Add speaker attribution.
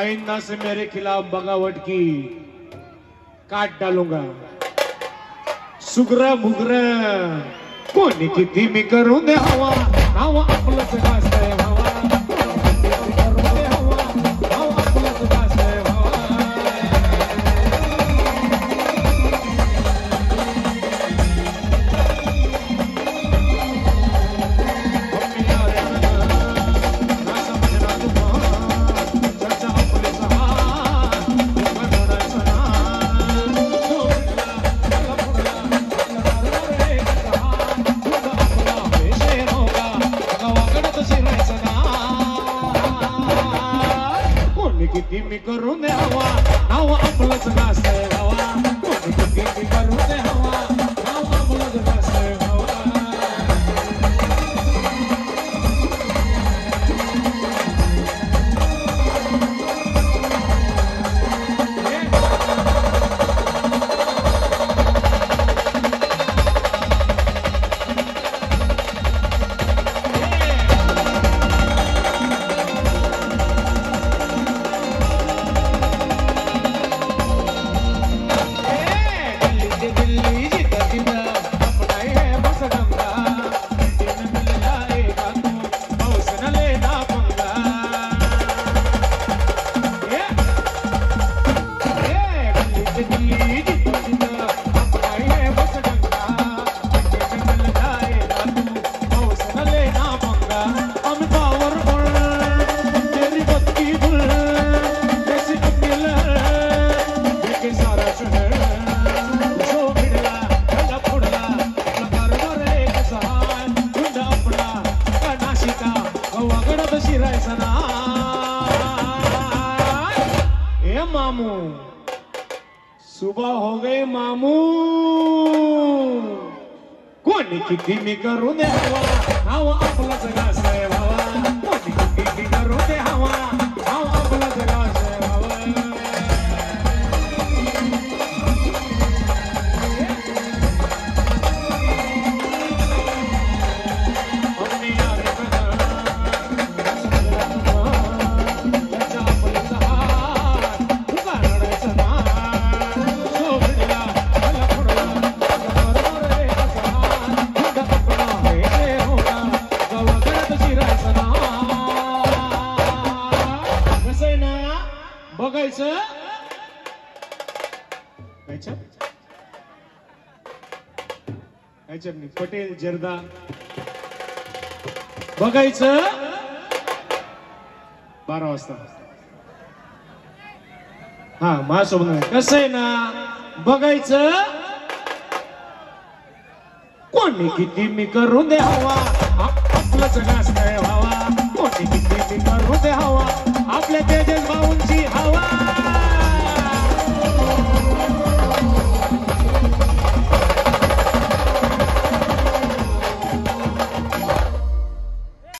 Speaker 1: आइंदा से मेरे खिलाफ बगावट की काट डालूंगा। सुगरा मुगरा कोणी किती मी करू दे हवा नाव आपलंच गाजतंय हवा करू दे हवा नाव आपलंच गाजतंय हवा। किती मी करू दे हवा नाव आपलंच गाजतंय हवा कोणी किती मी करू दे हवा नाव आपलंच गाजतंय हवा। मामू सुबह हो गई मामू कोणी किती मी करू दे हवा नाव आपलंच गाजतंय हवा कोणी किती मी करू दे हवा नाव आपलंच गाजतंय हवा। बघायचं पटेल जर्दा बघायचं 12 वाजता हा माझ्यासोबत कसं आहे ना बघायचं कोणी किती मी करू दे हवा आपलंच गाजतंय हवा कोणी किती मी करू दे हवा आपल्या तेजस भाऊंची